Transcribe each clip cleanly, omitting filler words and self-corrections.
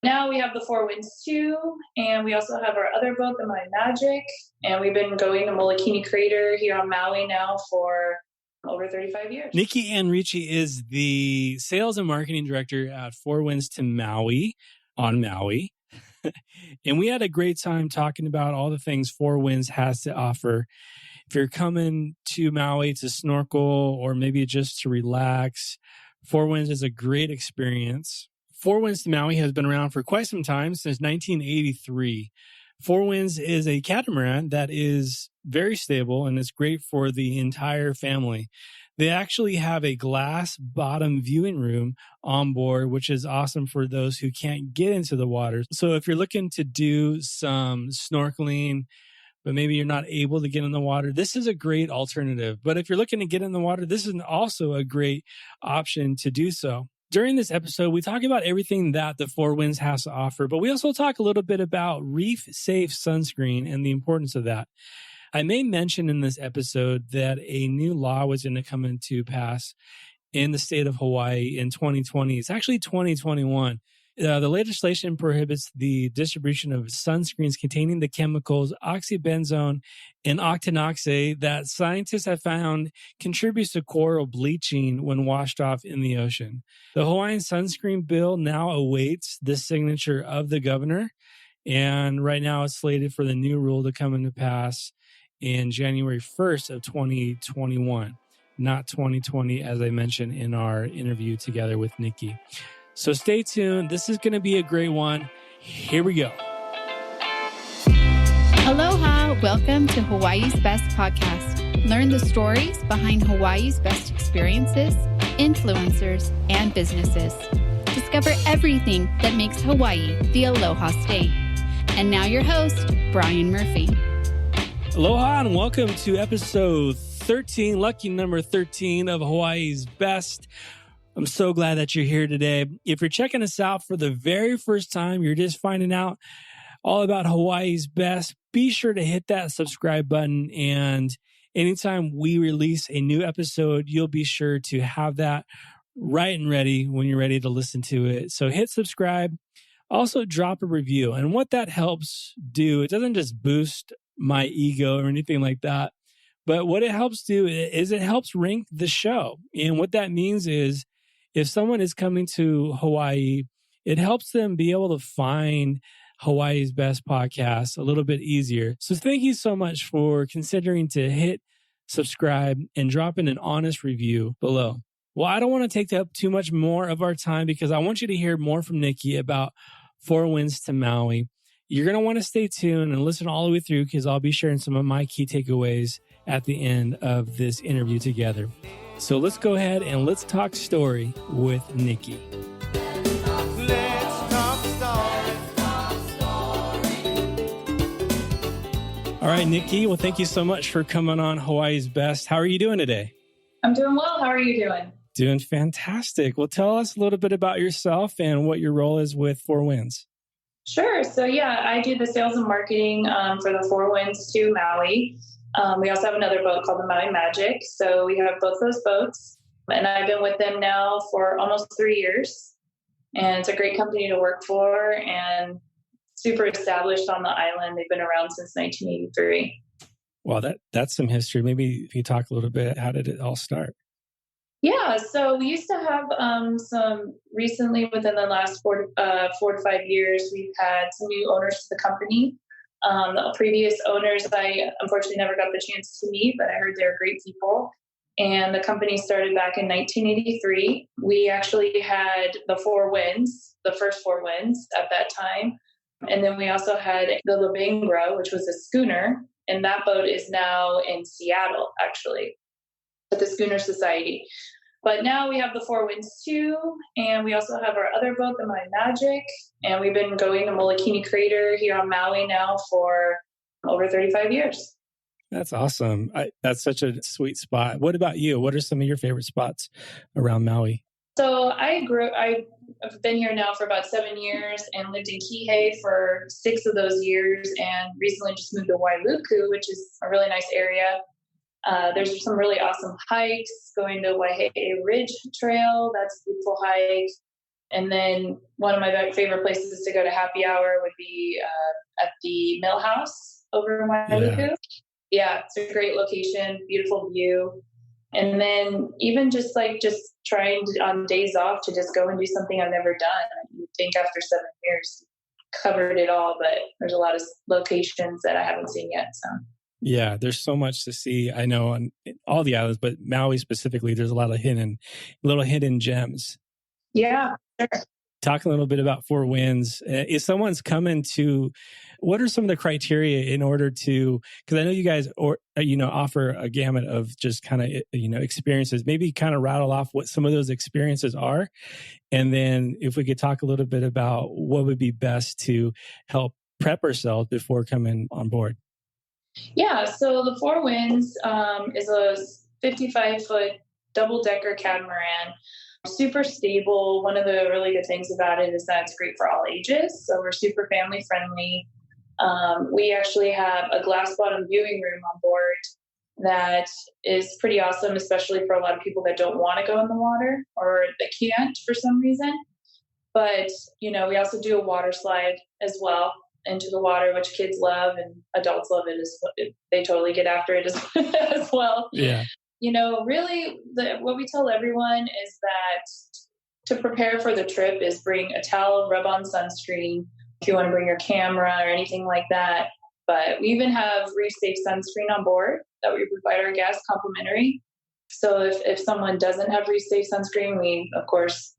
Now we have the Four Winds 2, and we also have our other boat, the Maui Magic, and we've been going to Molokini Crater here on Maui now for over 35 years. Nikki Enrici is the sales and marketing director at Four Winds to Maui on Maui. And we had a great time talking about all the things Four Winds has to offer. If you're coming to Maui to snorkel or maybe just to relax, Four Winds is a great experience. Four Winds to Maui has been around for quite some time, since 1983. Four Winds is a catamaran that is very stable and it's great for the entire family. They actually have a glass bottom viewing room on board, which is awesome for those who can't get into the water. So if you're looking to do some snorkeling, but maybe you're not able to get in the water, this is a great alternative. But if you're looking to get in the water, this is also a great option to do so. During this episode, we talk about everything that the Four Winds has to offer, but we also talk a little bit about reef-safe sunscreen and the importance of that. I may mention in this episode that a new law was going to come into pass in the state of Hawaii in 2020. It's actually 2021. The legislation prohibits the distribution of sunscreens containing the chemicals oxybenzone and octinoxate that scientists have found contributes to coral bleaching when washed off in the ocean. The Hawaiian sunscreen bill now awaits the signature of the governor, and right now it's slated for the new rule to come into pass in January 1st of 2021, not 2020, as I mentioned in our interview together with Nikki. So stay tuned. This is going to be a great one. Here we go. Aloha. Welcome to Hawaii's Best Podcast. Learn the stories behind Hawaii's best experiences, influencers, and businesses. Discover everything that makes Hawaii the Aloha State. And now your host, Bryan Murphy. Aloha and welcome to episode 13, lucky number 13 of Hawaii's Best. I'm so glad that you're here today. If you're checking us out for the very first time, you're just finding out all about Hawaii's Best, be sure to hit that subscribe button. And anytime we release a new episode, you'll be sure to have that right and ready when you're ready to listen to it. So hit subscribe. Also drop a review. And what that helps do, it doesn't just boost my ego or anything like that, but what it helps do is it helps rank the show. And what that means is, if someone is coming to Hawaii, it helps them be able to find Hawaii's Best podcast a little bit easier. So thank you so much for considering to hit subscribe and drop in an honest review below. Well, I don't want to take up too much more of our time because I want you to hear more from Nikki about Four Winds to Maui. You're going to want to stay tuned and listen all the way through because I'll be sharing some of my key takeaways at the end of this interview together. So let's go ahead and let's talk story with Nikki. Let's talk story. All right, Nikki. Well, thank you so much for coming on Hawaii's Best. How are you doing today? I'm doing well. How are you doing? Doing fantastic. Well, tell us a little bit about yourself and what your role is with Four Winds. Sure. So I do the sales and marketing for the Four Winds to Maui. We also have another boat called the Maui Magic. So we have both those boats. And I've been with them now for almost 3 years. And it's a great company to work for and super established on the island. They've been around since 1983. Well, that's some history. Maybe if you talk a little bit, how did it all start? Yeah, so we used to have some recently within the last 4 to 5 years, we've had some new owners to the company. The previous owners, I unfortunately never got the chance to meet, but I heard they were great people. And the company started back in 1983. We actually had the Four Winds, the first Four Winds at that time. And then we also had the Labangro, which was a schooner. And that boat is now in Seattle, actually, at the Schooner Society. But now we have the Four Winds 2, and we also have our other boat, the Maui Magic. And we've been going to Molokini Crater here on Maui now for over 35 years. That's awesome. That's such a sweet spot. What about you? What are some of your favorite spots around Maui? So I've been here now for about 7 years and lived in Kihei for 6 of those years, and recently just moved to Wailuku, which is a really nice area. There's some really awesome hikes, going to Waihee Ridge Trail. That's a beautiful hike. And then one of my favorite places to go to happy hour would be at the Mill House over in Wailuku. Yeah, it's a great location, beautiful view. And then even just trying on days off to just go and do something I've never done. You'd think after 7 years, covered it all, but there's a lot of locations that I haven't seen yet. So. Yeah, there's so much to see. I know on all the islands, but Maui specifically, there's a lot of little hidden gems. Yeah, sure. Talk a little bit about Four Winds. If someone's coming to, what are some of the criteria in order to, because I know you guys offer a gamut of just kind of, experiences, maybe kind of rattle off what some of those experiences are. And then if we could talk a little bit about what would be best to help prep ourselves before coming on board. Yeah, so the Four Winds is a 55-foot double-decker catamaran. Super stable. One of the really good things about it is that it's great for all ages. So we're super family friendly. We actually have a glass bottom viewing room on board that is pretty awesome, especially for a lot of people that don't want to go in the water or that can't for some reason. But, we also do a water slide as well into the water, which kids love and adults love it. They totally get after it as well. Yeah. Really what we tell everyone is that to prepare for the trip is bring a towel, rub on sunscreen if you want to bring your camera or anything like that. But we even have reef safe sunscreen on board that we provide our guests complimentary. So if someone doesn't have reef safe sunscreen,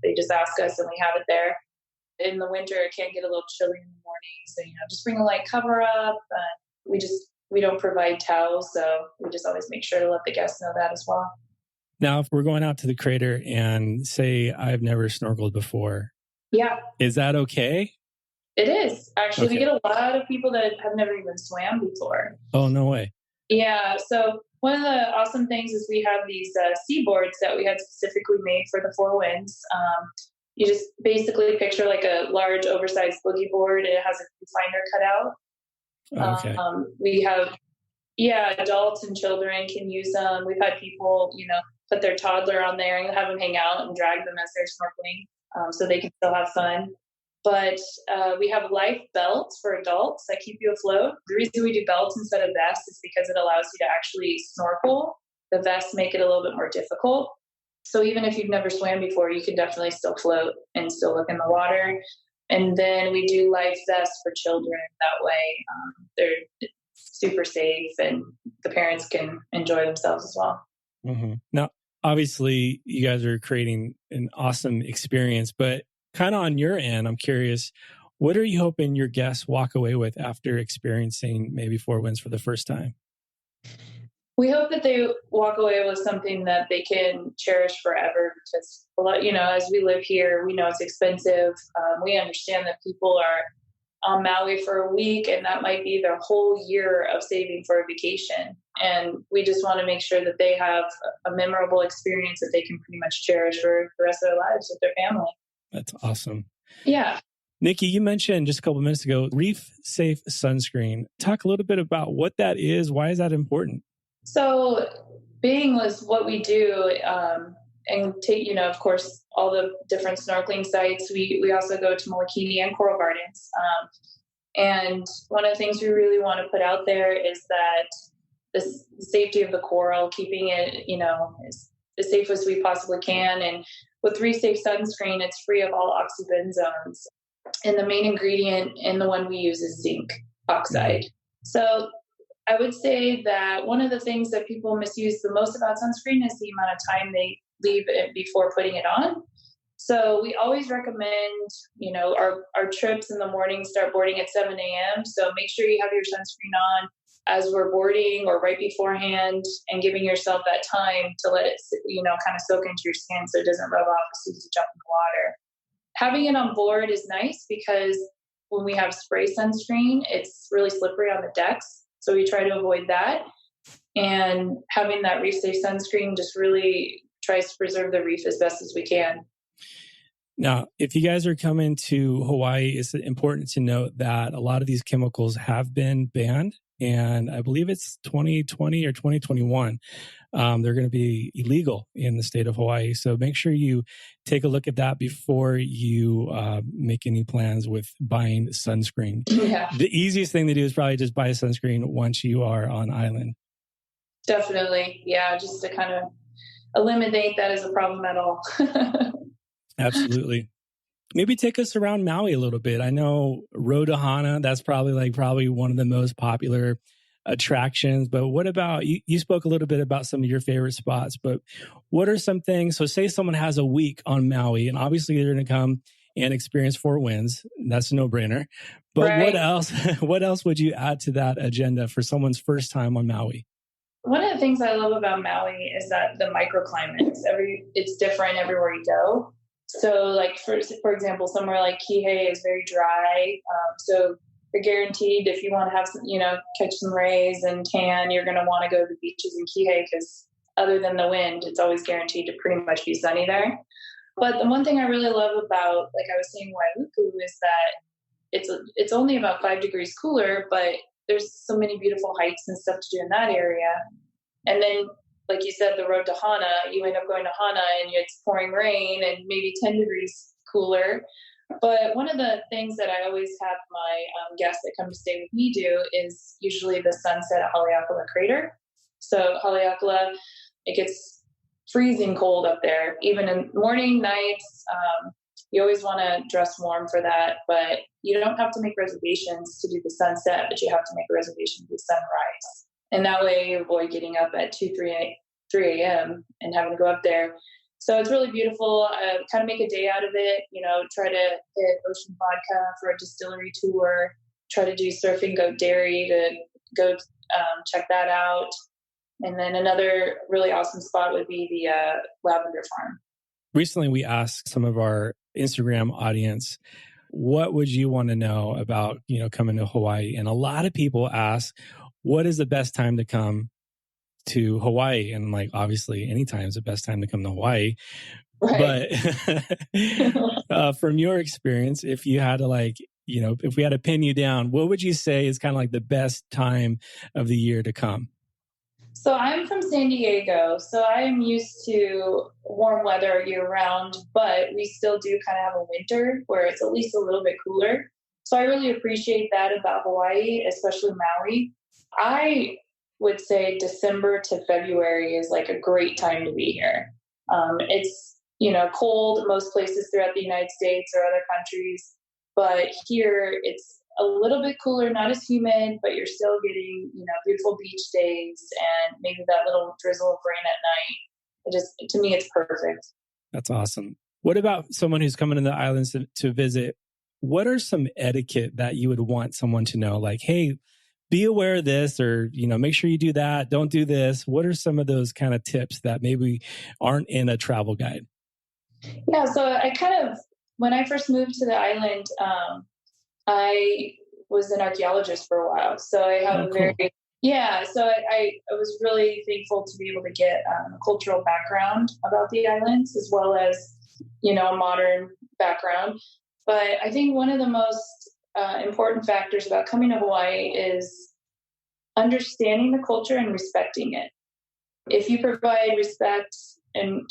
they just ask us and we have it there. In the winter, it can get a little chilly in the morning. So, just bring a light cover up. We don't provide towels, so we just always make sure to let the guests know that as well. Now, if we're going out to the crater and say I've never snorkeled before, is that okay? It is. Actually, Okay. We get a lot of people that have never even swam before. Oh, no way. Yeah. So one of the awesome things is we have these seaboards that we had specifically made for the Four Winds. You just basically picture like a large oversized boogie board. It has a finder cut out. Okay. We have, adults and children can use them. We've had people, put their toddler on there and have them hang out and drag them as they're snorkeling, so they can still have fun. But we have life belts for adults that keep you afloat. The reason we do belts instead of vests is because it allows you to actually snorkel. The vests make it a little bit more difficult. So even if you've never swam before, you can definitely still float and still look in the water. And then we do life vests for children. That way they're super safe and the parents can enjoy themselves as well. Mm-hmm. Now, obviously, you guys are creating an awesome experience, but kind of on your end, I'm curious, what are you hoping your guests walk away with after experiencing maybe Four Winds for the first time? We hope that they walk away with something that they can cherish forever because a lot, as we live here, we know it's expensive. We understand that people are on Maui for a week and that might be their whole year of saving for a vacation. And we just want to make sure that they have a memorable experience that they can pretty much cherish for the rest of their lives with their family. That's awesome. Yeah. Nikki, you mentioned just a couple minutes ago, reef safe sunscreen. Talk a little bit about what that is. Why is that important? So being was what we do and take, of course, all the different snorkeling sites. We also go to Molokini and Coral Gardens. And one of the things we really want to put out there is that the safety of the coral, keeping it, as safe as we possibly can. And with Reef Safe Sunscreen, it's free of all oxybenzones. And the main ingredient in the one we use is zinc oxide. So I would say that one of the things that people misuse the most about sunscreen is the amount of time they leave it before putting it on. So we always recommend, our trips in the morning start boarding at 7 a.m. So make sure you have your sunscreen on as we're boarding or right beforehand and giving yourself that time to let it, kind of soak into your skin so it doesn't rub off as soon as you jump in the water. Having it on board is nice because when we have spray sunscreen, it's really slippery on the decks. So we try to avoid that. And having that reef safe sunscreen just really tries to preserve the reef as best as we can. Now, if you guys are coming to Hawaii, it's important to note that a lot of these chemicals have been banned and I believe it's 2020 or 2021. They're going to be illegal in the state of Hawaii. So make sure you take a look at that before you make any plans with buying sunscreen. Yeah, The easiest thing to do is probably just buy a sunscreen once you are on island. definitely. Yeah, just to kind of eliminate that as a problem at all. Absolutely. Maybe take us around Maui a little bit. I know Road to Hana, that's probably one of the most popular attractions. But what about, you spoke a little bit about some of your favorite spots, but what are some things? So say someone has a week on Maui, and obviously they're going to come and experience Four Winds. That's a no-brainer. But Right. what else would you add to that agenda for someone's first time on Maui? One of the things I love about Maui is that the microclimates, it's different everywhere you go. So like, for example, somewhere like Kihei is very dry. So you're guaranteed if you want to have some, catch some rays and tan, you're going to want to go to the beaches in Kihei because other than the wind, it's always guaranteed to pretty much be sunny there. But the one thing I really love about, like I was saying, Wailuku is that it's only about 5 degrees cooler, but there's so many beautiful hikes and stuff to do in that area. And then, like you said, the road to Hana, you end up going to Hana and it's pouring rain and maybe 10 degrees cooler. But one of the things that I always have my guests that come to stay with me do is usually the sunset at Hawaiʻi Crater. So Hawaiʻi, it gets freezing cold up there, even in morning, nights. You always want to dress warm for that, but you don't have to make reservations to do the sunset, but you have to make a reservation for the sunrise. And that way you avoid getting up at 3 a.m. and having to go up there. So it's really beautiful. Kind of make a day out of it, try to hit Ocean Vodka for a distillery tour, try to do surfing goat dairy to go check that out. And then another really awesome spot would be the lavender farm. Recently, we asked some of our Instagram audience, what would you want to know about, coming to Hawaii? And a lot of people ask, what is the best time to come to Hawaii? And obviously, any time is the best time to come to Hawaii. Right. But from your experience, if you had to if we had to pin you down, what would you say is kind of the best time of the year to come? So I'm from San Diego, so I'm used to warm weather year round, but we still do kind of have a winter where it's at least a little bit cooler. So I really appreciate that about Hawaii, especially Maui. I would say December to February is a great time to be here. It's, cold most places throughout the United States or other countries, but here it's a little bit cooler, not as humid, but you're still getting, beautiful beach days and maybe that little drizzle of rain at night. To me, it's perfect. That's awesome. What about someone who's coming to the islands to visit? What are some etiquette that you would want someone to know? Hey, be aware of this, or, make sure you do that. Don't do this. What are some of those kind of tips that maybe aren't in a travel guide? Yeah. So when I first moved to the island, I was an archaeologist for a while. So I have so I was really thankful to be able to get a cultural background about the islands as well as, a modern background. But I think one of the most important factors about coming to Hawaii is understanding the culture and respecting it. If you provide respect and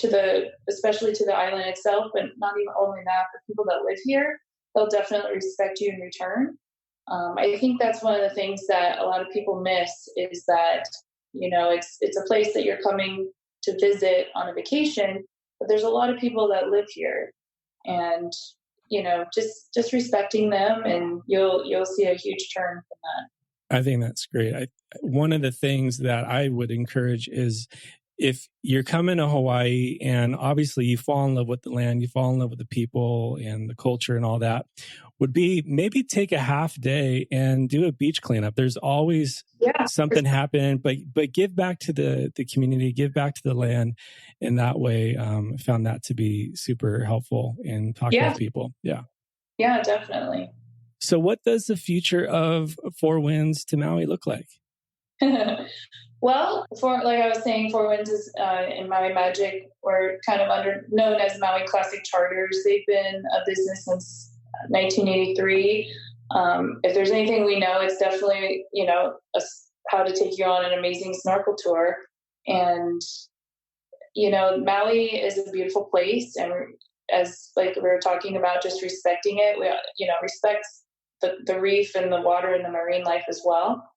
especially to the island itself, but not even only that, the people that live here, they'll definitely respect you in return. I think that's one of the things that a lot of people miss is that, it's a place that you're coming to visit on a vacation, but there's a lot of people that live here, and, just respecting them, and you'll see a huge turn from that. I think that's great. One of the things that I would encourage is, if you're coming to Hawaii and obviously you fall in love with the land, you fall in love with the people and the culture and all that, would be maybe take a half day and do a beach cleanup. There's always something happening, but give back to the community, give back to the land. In that way, I found that to be super helpful in talking with people. Yeah. Yeah, definitely. So what does the future of Four Winds to Maui look like? Well, like I was saying, Four Winds is in Maui Magic. We're kind of known as Maui Classic Charters. They've been a business since 1983. If there's anything we know, it's definitely, how to take you on an amazing snorkel tour. And, Maui is a beautiful place. And as like we were talking about, just respecting it, we, respect the reef and the water and the marine life as well.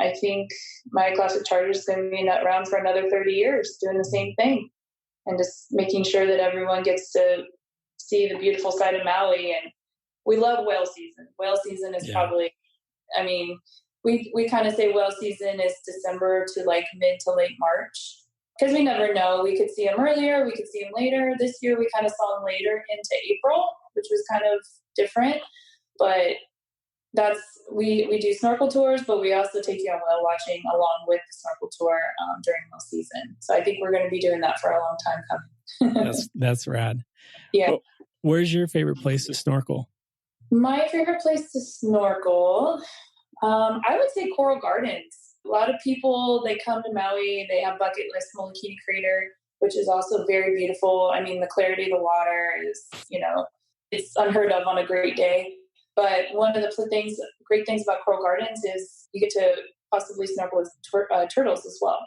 I think Maui Classic Charter is going to be around for another 30 years doing the same thing and just making sure that everyone gets to see the beautiful side of Maui. And we love whale season. Whale season is probably, we kind of say whale season is December to like mid to late March because we never know. We could see them earlier. We could see them later. This year, we kind of saw them later into April, which was kind of different, but we do snorkel tours, but we also take you on whale watching along with the snorkel tour during whale season. So I think we're going to be doing that for a long time coming. That's rad. Yeah. Well, where's your favorite place to snorkel? My favorite place to snorkel, I would say Coral Gardens. A lot of people, they come to Maui, they have bucket list Molokini Crater, which is also very beautiful. I mean, the clarity of the water is, it's unheard of on a great day. But one of the great things about Coral Gardens is you get to possibly snorkel with turtles as well.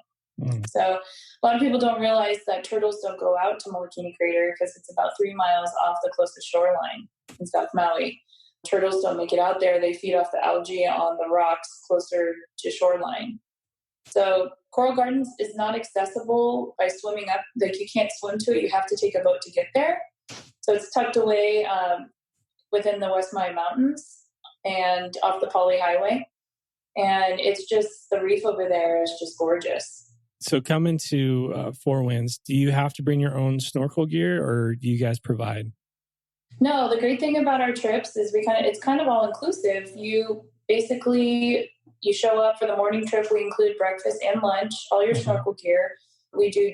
So a lot of people don't realize that turtles don't go out to Molokini Crater because it's about 3 miles off the closest shoreline in South Maui. Turtles don't make it out there. They feed off the algae on the rocks closer to shoreline. So Coral Gardens is not accessible by swimming up. Like, you can't swim to it. You have to take a boat to get there. So it's tucked away within the West Maui Mountains and off the Poly Highway. And it's just, the reef over there is just gorgeous. So coming to Four Winds, do you have to bring your own snorkel gear or do you guys provide? No, the great thing about our trips is it's kind of all inclusive. You show up for the morning trip. We include breakfast and lunch, all your snorkel gear. We do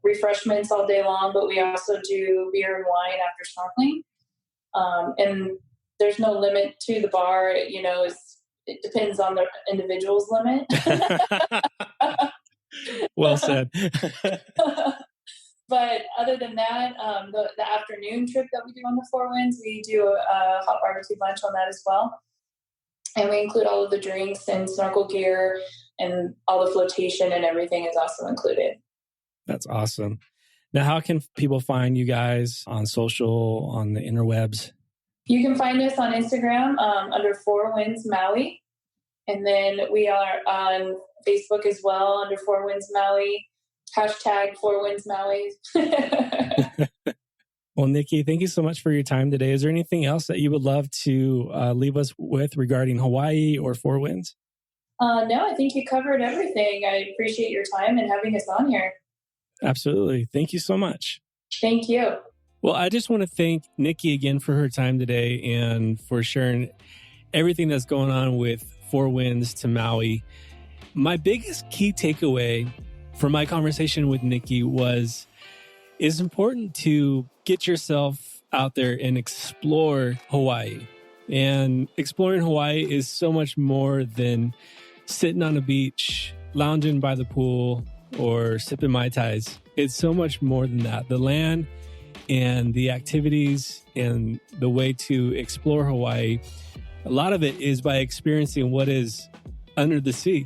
refreshments all day long, but we also do beer and wine after snorkeling. And there's no limit to the bar. It depends on the individual's limit. Well said. But other than that, the afternoon trip that we do on the Four Winds, we do a hot barbecue lunch on that as well. And we include all of the drinks and snorkel gear, and all the flotation and everything is also included. That's awesome. Now, how can people find you guys on social, on the interwebs? You can find us on Instagram under Four Winds Maui. And then we are on Facebook as well under Four Winds Maui. # 4 Winds Maui. Well, Nikki, thank you so much for your time today. Is there anything else that you would love to leave us with regarding Hawaii or Four Winds? No, I think you covered everything. I appreciate your time and having us on here. Absolutely. Thank you so much. Thank you. Well, I just want to thank Nikki again for her time today and for sharing everything that's going on with Four Winds to Maui. My biggest key takeaway from my conversation with Nikki was it's important to get yourself out there and explore Hawaii. And exploring Hawaii is so much more than sitting on a beach, lounging by the pool, or sipping Mai Tais. It's so much more than that. The land and the activities and the way to explore Hawaii, a lot of it is by experiencing what is under the sea.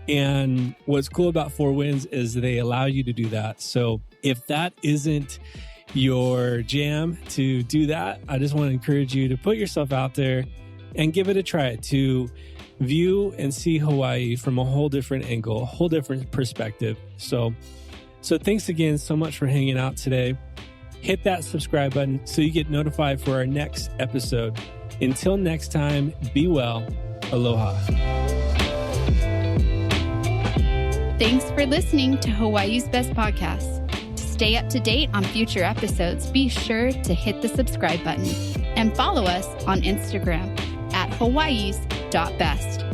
And what's cool about Four Winds is they allow you to do that. So if that isn't your jam to do that, I just want to encourage you to put yourself out there and give it a try, to view and see Hawaii from a whole different angle, a whole different perspective. So thanks again so much for hanging out today. Hit that subscribe button so you get notified for our next episode. Until next time, be well. Aloha. Thanks for listening to Hawaii's Best Podcast. To stay up to date on future episodes, be sure to hit the subscribe button and follow us on Instagram at hawaiis.best.